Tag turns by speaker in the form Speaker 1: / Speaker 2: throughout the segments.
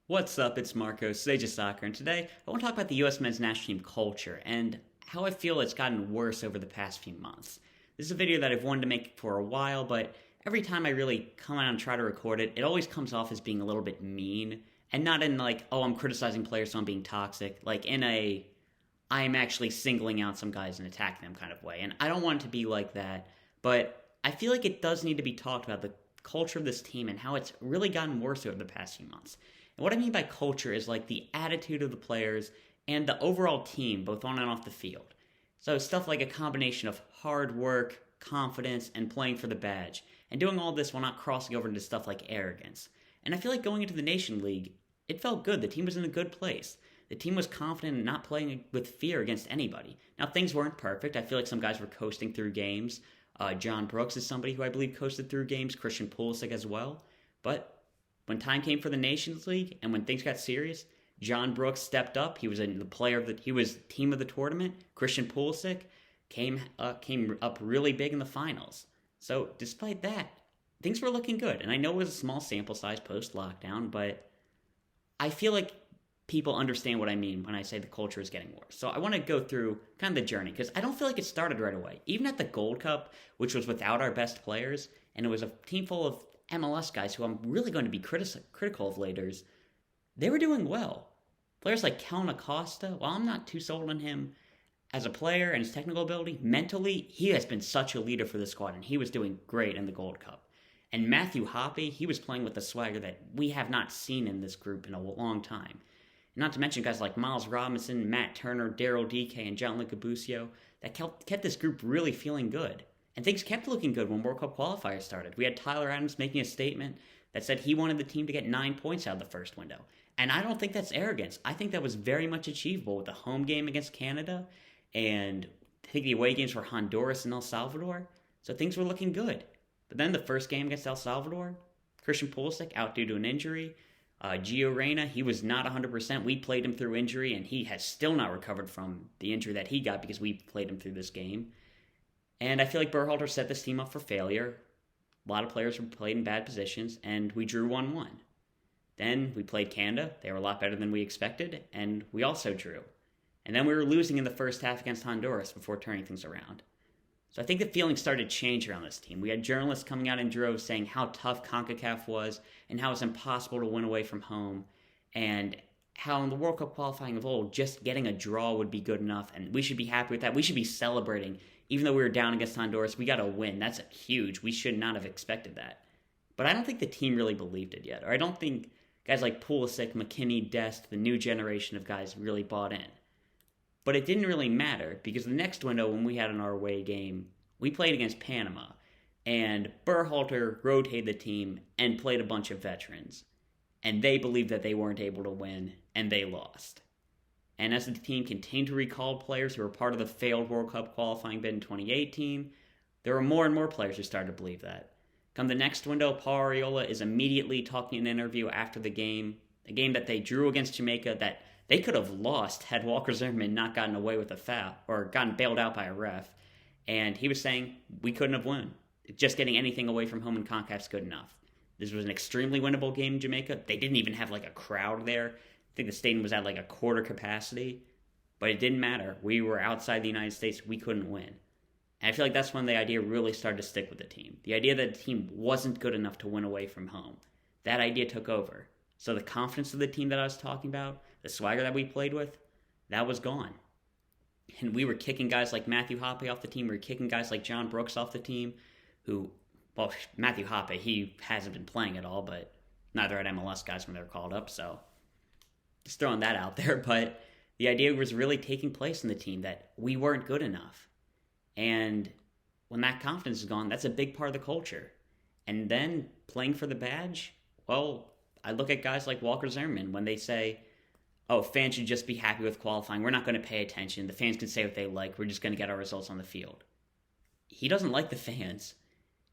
Speaker 1: What's up? It's Marco, Sage of Soccer, and today I want to talk about the U.S. men's national team culture and how I feel it's gotten worse over the past few months. This is a video that I've wanted to make for a while, but every time I really come out and try to record it, it always comes off as being a little bit mean, and not in like, oh, I'm criticizing players so I'm being toxic, like in a I'm actually singling out some guys and attacking them kind of way. And I don't want it to be like that, but I feel like it does need to be talked about the culture of this team and how it's really gotten worse over the past few months. And what I mean by culture is like the attitude of the players and the overall team, both on and off the field. So stuff like a combination of hard work, confidence, and playing for the badge. And doing all this while not crossing over into stuff like arrogance. And I feel like going into the Nation League, it felt good. The team was in a good place. The team was confident and not playing with fear against anybody. Now, things weren't perfect. I feel like some guys were coasting through games. John Brooks is somebody who I believe coasted through games. Christian Pulisic as well. But when time came for the Nations League and when things got serious, John Brooks stepped up. He was he was team of the tournament. Christian Pulisic came up really big in the finals. So despite that, things were looking good. And I know it was a small sample size post lockdown, but I feel like people understand what I mean when I say the culture is getting worse. So I want to go through kind of the journey because I don't feel like it started right away. Even at the Gold Cup, which was without our best players, and it was a team full of MLS guys who I'm really going to be critical of later, they were doing well. Players like Kellen Acosta, while I'm not too sold on him as a player and his technical ability, mentally, he has been such a leader for the squad, and he was doing great in the Gold Cup. And Matthew Hoppe, he was playing with a swagger that we have not seen in this group in a long time. Not to mention guys like Miles Robinson, Matt Turner, Daryl DK, and Gianluca Busio that kept this group really feeling good. And things kept looking good when World Cup qualifiers started. We had Tyler Adams making a statement that said he wanted the team to get 9 points out of the first window. And I don't think that's arrogance. I think that was very much achievable with the home game against Canada and I think the away games for Honduras and El Salvador. So things were looking good. But then the first game against El Salvador, Christian Pulisic out due to an injury. Gio Reyna, he was not 100%. We played him through injury, and he has still not recovered from the injury that he got because we played him through this game. And I feel like Berhalter set this team up for failure. A lot of players were played in bad positions, and we drew 1-1. Then we played Canada. They were a lot better than we expected, and we also drew. And then we were losing in the first half against Honduras before turning things around. So I think the feeling started to change around this team. We had journalists coming out in droves saying how tough CONCACAF was and how it's impossible to win away from home and how in the World Cup qualifying of old, just getting a draw would be good enough and we should be happy with that. We should be celebrating. Even though we were down against Honduras, we got a win. That's huge. We should not have expected that. But I don't think the team really believed it yet. Or I don't think guys like Pulisic, McKinney, Dest, the new generation of guys really bought in. But it didn't really matter because the next window when we had an our away game, we played against Panama. And Berhalter rotated the team and played a bunch of veterans. And they believed that they weren't able to win, and they lost. And as the team continued to recall players who were part of the failed World Cup qualifying bid in 2018, there were more and more players who started to believe that. Come the next window, Paul Arriola is immediately talking in an interview after the game, a game that they drew against Jamaica that they could have lost had Walker Zimmerman not gotten away with a foul or gotten bailed out by a ref. And he was saying, we couldn't have won. Just getting anything away from home in CONCACAF's good enough. This was an extremely winnable game in Jamaica. They didn't even have like a crowd there. I think the stadium was at like a quarter capacity. But it didn't matter. We were outside the United States. We couldn't win. And I feel like that's when the idea really started to stick with the team. The idea that the team wasn't good enough to win away from home. That idea took over. So the confidence of the team that I was talking about, the swagger that we played with, that was gone. And we were kicking guys like Matthew Hoppe off the team. We were kicking guys like John Brooks off the team, who, well, Matthew Hoppe, he hasn't been playing at all, but neither had MLS guys when they were called up, so just throwing that out there. But the idea was really taking place in the team that we weren't good enough. And when that confidence is gone, that's a big part of the culture. And then playing for the badge, well, I look at guys like Walker Zimmerman when they say, oh, fans should just be happy with qualifying. We're not going to pay attention. The fans can say what they like. We're just going to get our results on the field. He doesn't like the fans.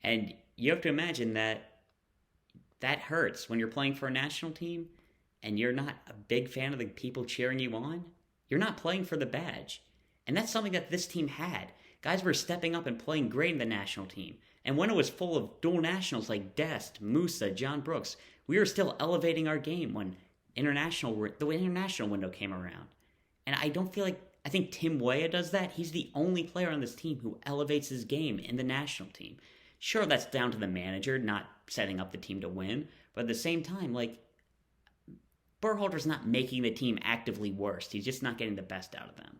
Speaker 1: And you have to imagine that hurts when you're playing for a national team and you're not a big fan of the people cheering you on. You're not playing for the badge. And that's something that this team had. Guys were stepping up and playing great in the national team. And when it was full of dual nationals like Dest, Musa, John Brooks, we were still elevating our game when the international window came around. And I think Tim Weah does that. He's the only player on this team who elevates his game in the national team. Sure, that's down to the manager not setting up the team to win, but at the same time, like, Berhalter's not making the team actively worse. He's just not getting the best out of them.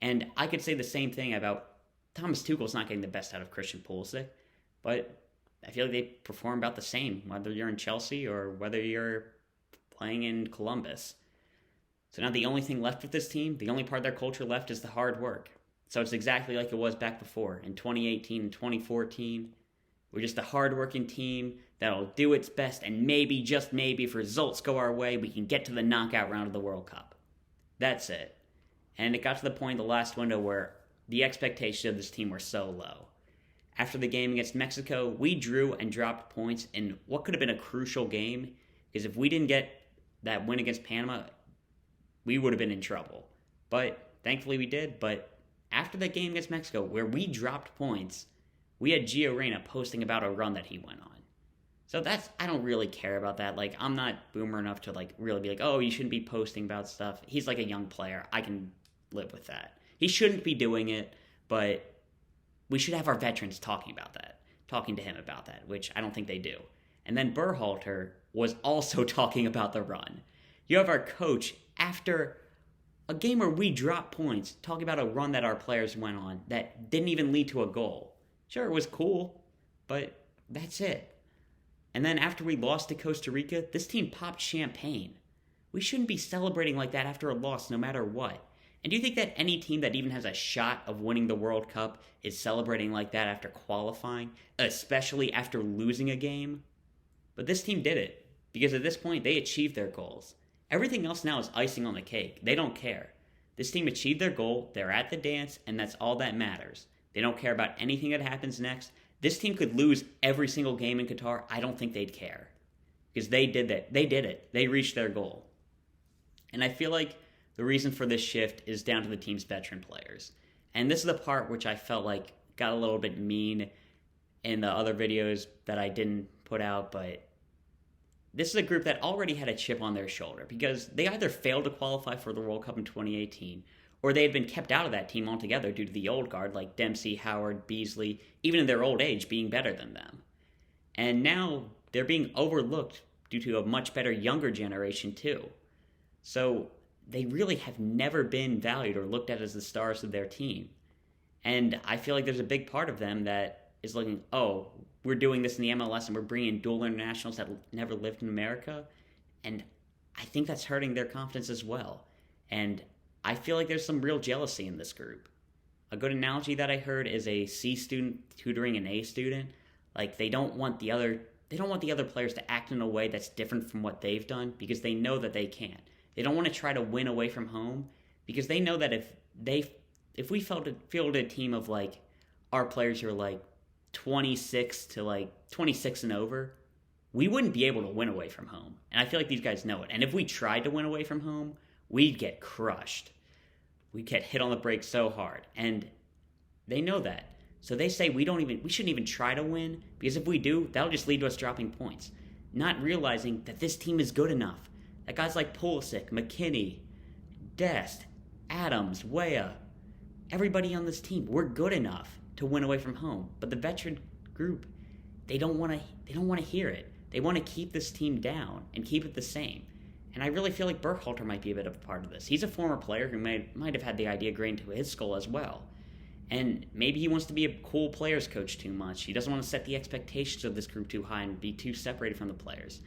Speaker 1: And I could say the same thing about Thomas Tuchel's not getting the best out of Christian Pulisic, but I feel like they perform about the same, whether you're in Chelsea or whether you're playing in Columbus. So now the only thing left with this team, the only part of their culture left is the hard work. So it's exactly like it was back before. In 2018 and 2014, we're just a hard-working team that'll do its best, and maybe, just maybe, if results go our way, we can get to the knockout round of the World Cup. That's it. And it got to the point in the last window where the expectations of this team were so low. After the game against Mexico, we drew and dropped points in what could have been a crucial game, because if we didn't get that win against Panama, we would have been in trouble. But thankfully we did. But after that game against Mexico, where we dropped points, we had Gio Reyna posting about a run that he went on. So I don't really care about that. Like, I'm not boomer enough to, like, really be like, oh, you shouldn't be posting about stuff. He's like a young player. I can live with that. He shouldn't be doing it, but we should have our veterans talking to him about that, which I don't think they do. And then Berhalter was also talking about the run. You have our coach, after a game where we dropped points, talking about a run that our players went on that didn't even lead to a goal. Sure, it was cool, but that's it. And then after we lost to Costa Rica, this team popped champagne. We shouldn't be celebrating like that after a loss, no matter what. And do you think that any team that even has a shot of winning the World Cup is celebrating like that after qualifying, especially after losing a game? But this team did it, because at this point, they achieved their goals. Everything else now is icing on the cake. They don't care. This team achieved their goal, they're at the dance, and that's all that matters. They don't care about anything that happens next. This team could lose every single game in Qatar. I don't think they'd care. Because they did that. They did it. They reached their goal. And I feel like the reason for this shift is down to the team's veteran players. And this is the part which I felt like got a little bit mean in the other videos that I didn't put out, but this is a group that already had a chip on their shoulder because they either failed to qualify for the World Cup in 2018 or they had been kept out of that team altogether due to the old guard like Dempsey, Howard, Beasley, even in their old age being better than them. And now they're being overlooked due to a much better younger generation too. So they really have never been valued or looked at as the stars of their team. And I feel like there's a big part of them that is looking, oh, we're doing this in the MLS and we're bringing dual internationals that never lived in America. And I think that's hurting their confidence as well. And I feel like there's some real jealousy in this group. A good analogy that I heard is a C student tutoring an A student. Like they don't want the other players to act in a way that's different from what they've done because they know that they can't. They don't want to try to win away from home because they know that if we fielded a team of like our players who are like 26 to like 26 and over, we wouldn't be able to win away from home. And I feel like these guys know it. And if we tried to win away from home, we'd get crushed. We'd get hit on the brakes so hard. And they know that. So they say we shouldn't even try to win because if we do, that'll just lead to us dropping points. Not realizing that this team is good enough. That guys like Pulisic, McKinney, Dest, Adams, Weah, everybody on this team, we're good enough to win away from home. But the veteran group, they don't want to hear it. They want to keep this team down and keep it the same. And I really feel like Berhalter might be a bit of a part of this. He's a former player who might have had the idea grained to his skull as well. And maybe he wants to be a cool players coach too much. He doesn't want to set the expectations of this group too high and be too separated from the players.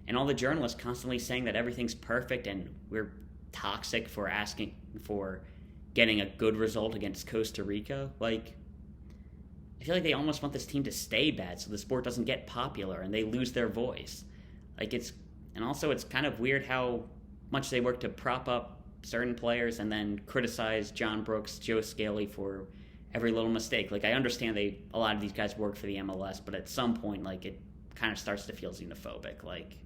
Speaker 1: And all the journalists constantly saying that everything's perfect and we're toxic for asking for getting a good result against Costa Rica. Like, I feel like they almost want this team to stay bad so the sport doesn't get popular and they lose their voice. And also it's kind of weird how much they work to prop up certain players and then criticize John Brooks, Joe Scaley for every little mistake. Like, I understand a lot of these guys work for the MLS, but at some point, like, it kind of starts to feel xenophobic, like,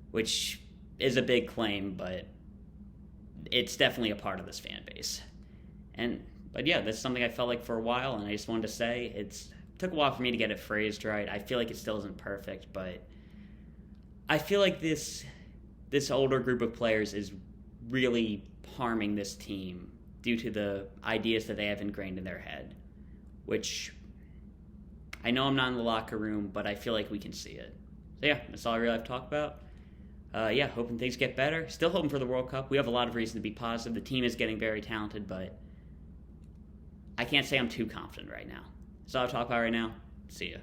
Speaker 1: which is a big claim, but it's definitely a part of this fan base. But yeah, that's something I felt like for a while, and I just wanted to say it took a while for me to get it phrased right. I feel like it still isn't perfect, but I feel like this this older group of players is really harming this team due to the ideas that they have ingrained in their head, which I know I'm not in the locker room, but I feel like we can see it. So yeah, that's all I really have to talk about. Hoping things get better. Still hoping for the World Cup. We have a lot of reason to be positive. The team is getting very talented, but I can't say I'm too confident right now. That's all I'll talk about right now. See ya.